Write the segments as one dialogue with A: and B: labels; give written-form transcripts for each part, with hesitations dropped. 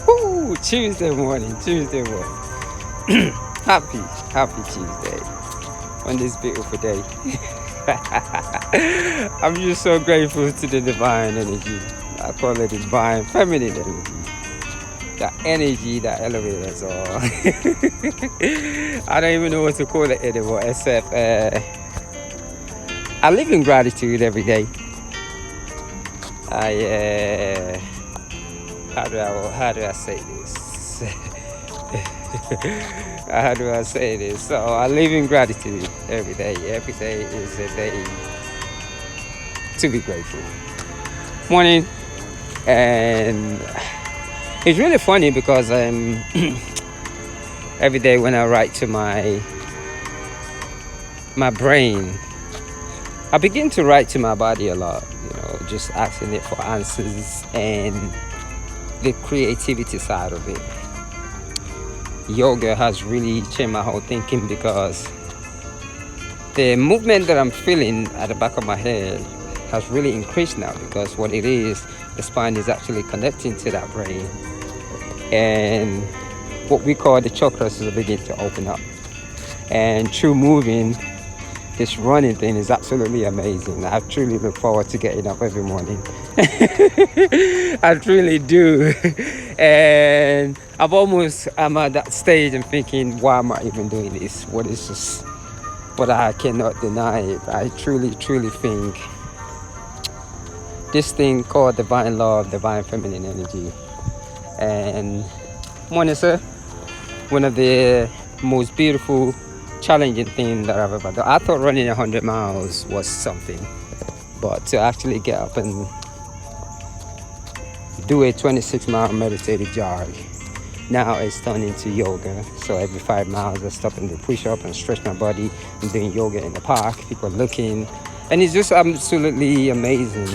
A: Woo! Tuesday morning. Happy Tuesday on this beautiful day. I'm just so grateful to the divine energy. I call it divine feminine energy. That energy that elevates us all. I don't even know what to call it anymore, except I live in gratitude every day. How do I say this? How do I say this? So I live in gratitude every day. Every day is a day to be grateful. Morning, and it's really funny because every day when I write to my brain, I begin to write to my body a lot. Just asking it for answers and the creativity side of it. Yoga has really changed my whole thinking because the movement that I'm feeling at the back of my head has really increased now, because what it is, the spine is actually connecting to that brain, and what we call the chakras is beginning to open up. And through moving, this running thing is absolutely amazing. I truly look forward to getting up every morning. I truly do. And I'm at that stage and thinking, why am I even doing this? What is this? But I cannot deny it. I truly think this thing called divine love, divine feminine energy. And morning, sir. One of the most beautiful, challenging thing that I've ever done. I thought running 100 miles was something, but to actually get up and do a 26-mile meditative jog, now it's turned into yoga. So every 5 miles I stop and do push-up and stretch my body and doing yoga in the park. People are looking, and it's just absolutely amazing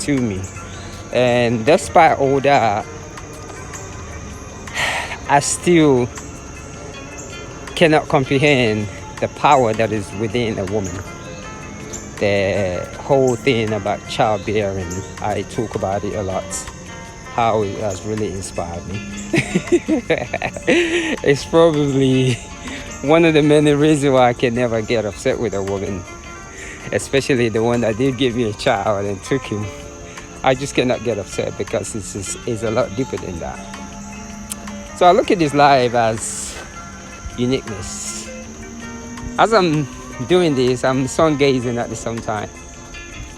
A: to me. And despite all that, I still cannot comprehend the power that is within a woman. The whole thing about childbearing, I talk about it a lot, how it has really inspired me. It's probably one of the many reasons why I can never get upset with a woman, especially the one that did give me a child and took him. I just cannot get upset because it's a lot deeper than that. So I look at this life as uniqueness. As I'm doing this, I'm sun gazing at the same time.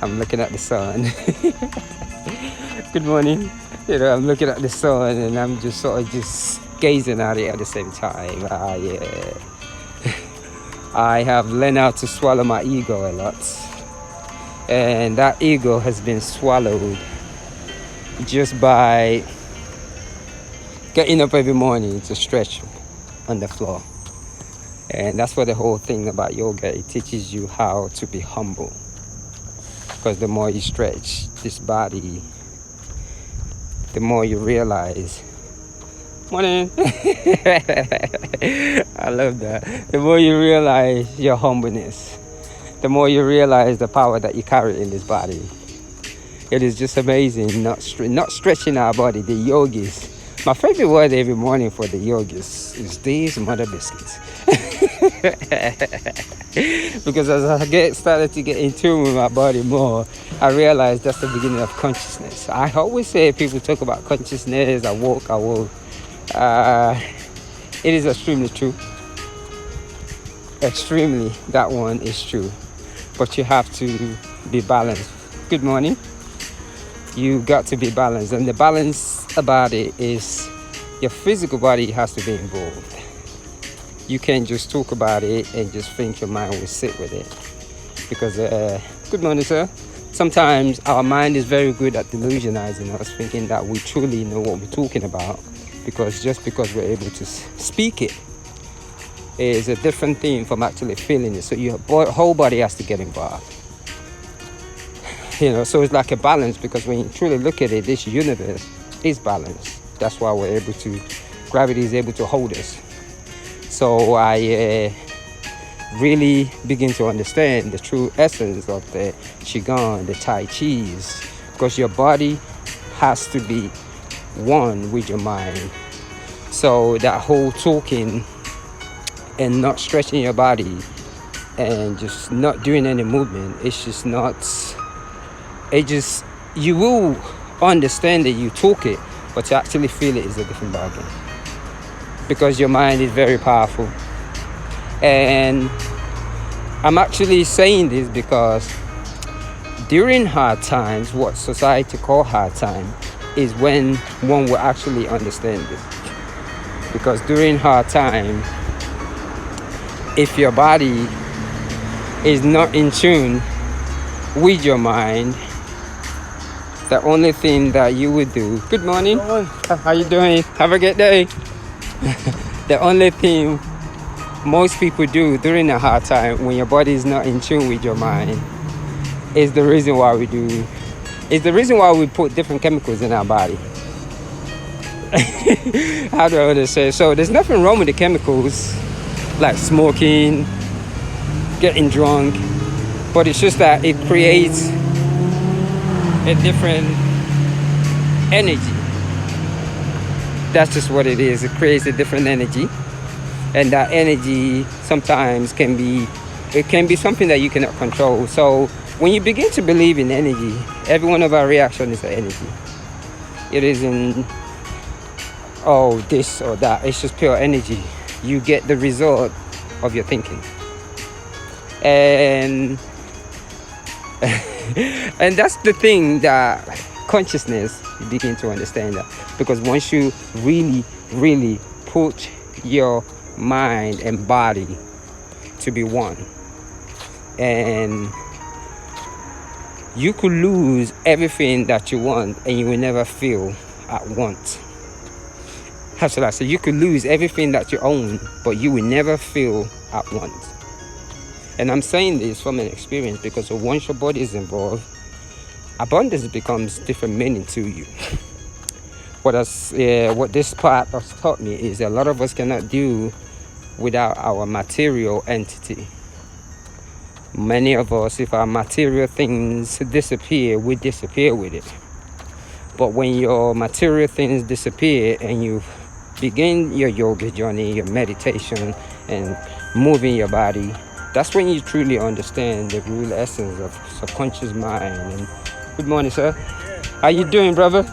A: I'm looking at the sun. Good morning. I'm looking at the sun and I'm just sort of just gazing at it at the same time. I have learned how to swallow my ego a lot, and that ego has been swallowed just by getting up every morning to stretch on the floor. And that's what the whole thing about yoga, it teaches you how to be humble, because the more you stretch this body, the more you realize, morning. I love that. The more you realize your humbleness, the more you realize the power that you carry in this body. It is just amazing. Not stretching our body. The yogis, my favorite word every morning for the yogis is these mother biscuits. Because as I started to get in tune with my body more, I realized that's the beginning of consciousness. I always say, people talk about consciousness, I woke. It is extremely true. Extremely, that one is true. But you have to be balanced. Good morning. You got to be balanced, and the balance about it is your physical body has to be involved. You can't just talk about it and just think your mind will sit with it, because good morning, sir. Sometimes our mind is very good at delusionizing us, thinking that we truly know what we're talking about, because we're able to speak it is a different thing from actually feeling it. So your whole body has to get involved. So it's like a balance, because when you truly look at it, this universe is balanced. That's why gravity is able to hold us. So I really begin to understand the true essence of the Qigong, the Tai Chi's, because your body has to be one with your mind. So that whole talking and not stretching your body and just not doing any movement, it's just not, you will understand that you talk it, but to actually feel it is a different bargain, because your mind is very powerful. And I'm actually saying this because during hard times, what society call hard time, is when one will actually understand this. Because during hard time, if your body is not in tune with your mind, the only thing that you would do, good morning, how you doing, have a good day. The only thing most people do during a hard time, when your body is not in tune with your mind, is the reason why we put different chemicals in our body. How do I want to say? So there's nothing wrong with the chemicals, like smoking, getting drunk, but it's just that it creates a different energy. That's just what it is. It creates a different energy, and that energy sometimes can be something that you cannot control. So when you begin to believe in energy, every one of our reactions is energy. It isn't, oh, this or that. It's just pure energy. You get the result of your thinking. And and that's the thing that consciousness, you begin to understand that. Because once you really, really put your mind and body to be one, and you could lose everything that you want and you will never feel at once. How should I say? You could lose everything that you own, but you will never feel at once. And I'm saying this from an experience, because once your body is involved, abundance becomes different meaning to you. What this part has taught me is a lot of us cannot do without our material entity. Many of us, if our material things disappear, we disappear with it. But when your material things disappear and you begin your yoga journey, your meditation, and moving your body, that's when you truly understand the real essence of subconscious mind. And good morning, sir. How you doing, brother?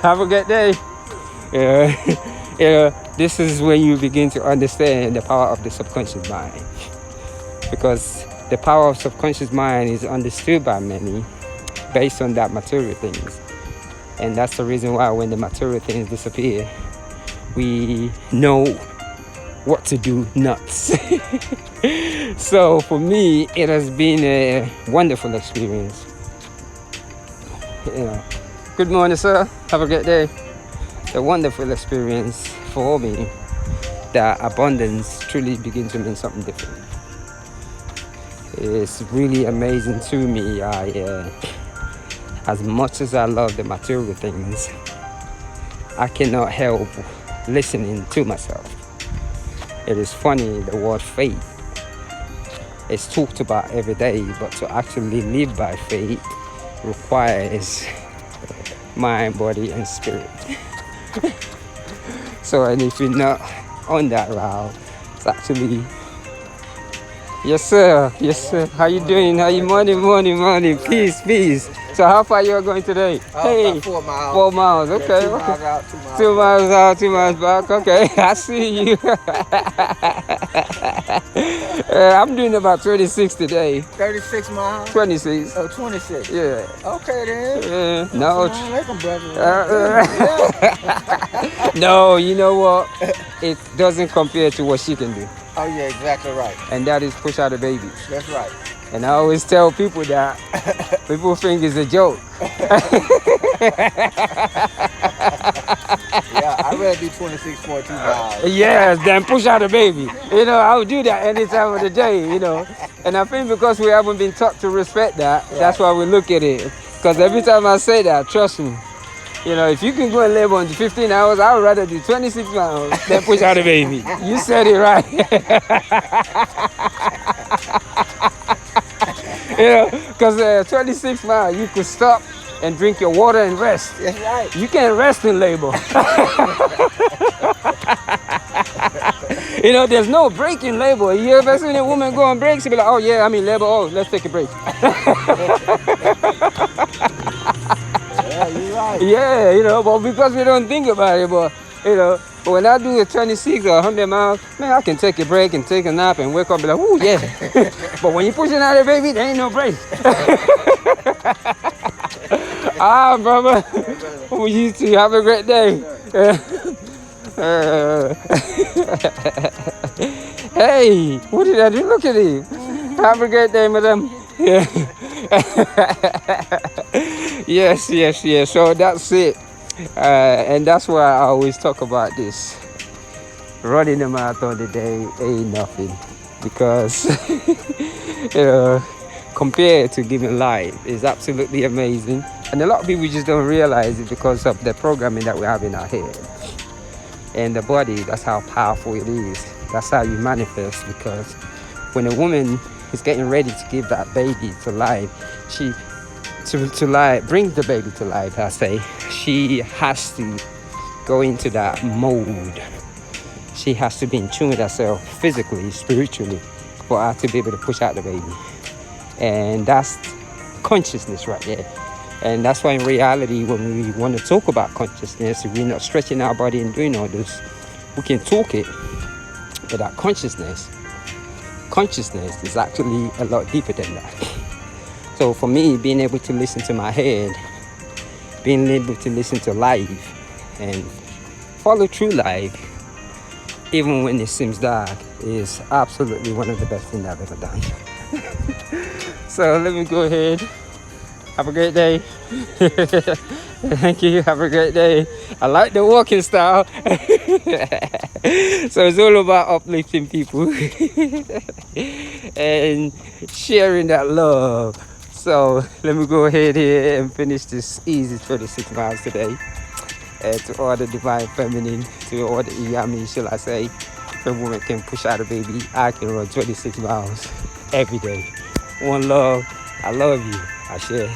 A: Have a good day. This is when you begin to understand the power of the subconscious mind. Because the power of subconscious mind is understood by many based on that material things. And that's the reason why when the material things disappear, we know what to do next. So for me, it has been a wonderful experience. Good morning, sir. Have a great day. A wonderful experience for me. That abundance truly begins to mean something different. It's really amazing to me. As much as I love the material things, I cannot help listening to myself. It is funny, the word faith is talked about every day, but to actually live by faith requires mind, body, and spirit. So, and if you're not on that route, it's actually, yes sir, how you doing? How you morning, peace. So how far you are going today? Hey,
B: about 4 miles.
A: 4 miles, okay.
B: Yeah, 2 miles out, 2 miles
A: 2 miles out, 2 miles back, okay. I see you. I'm doing about 26 today.
B: 36 miles?
A: 26.
B: Oh, 26.
A: Yeah.
B: Okay then.
A: No.
B: Assalamualaikum, brother.
A: No, you know what? It doesn't compare to what she can do.
B: Oh yeah, exactly right.
A: And that is push out a baby.
B: That's right.
A: And I always tell people that people think it's a joke.
B: Yeah, I'd rather do 26.2 miles.
A: Yes, then push out a baby. I would do that any time of the day, And I think because we haven't been taught to respect that, that's why we look at it. Because every time I say that, trust me, if you can go and live on 15 hours, I would rather do 26 miles than push out a baby. You said it right. Because 26 miles, you could stop and drink your water and rest.
B: That's right.
A: You can't rest in labor. You know, there's no break in labor. You ever seen a woman go on break? She'll be like, oh yeah, I'm in labor. Oh, let's take a break.
B: Yeah, you're right.
A: Yeah, you know, but because we don't think about it, but you know, but when I do a 26 or 100 miles, man, I can take a break and take a nap and wake up and be like, ooh, yeah. But when you're pushing out a baby, there ain't no break. Ah, brother. We used to have a great day. Hey, what did I do? Look at him. Have a great day, madam. Yeah. Yes. So that's it. And that's why I always talk about this. Running a marathon today ain't nothing. Because, you know, compared to giving life is absolutely amazing. And a lot of people just don't realize it because of the programming that we have in our head. And the body, that's how powerful it is. That's how you manifest, because when a woman is getting ready to give that baby to life, bring the baby to life, I say, she has to go into that mode. She has to be in tune with herself physically, spiritually, for her to be able to push out the baby. And that's consciousness right there. And that's why in reality, when we want to talk about consciousness, we're not stretching our body and doing all this. We can talk it, but that consciousness is actually a lot deeper than that. So for me, being able to listen to my head, being able to listen to life and follow through life, even when it seems dark, is absolutely one of the best things I've ever done. So let me go ahead. Have a great day. Thank you. Have a great day. I like the walking style. So it's all about uplifting people and sharing that love. So let me go ahead here and finish this easy 26 miles today. To all the divine feminine, to all the Iyami, shall I say. If a woman can push out a baby, I can run 26 miles every day. One love. I love you. I share.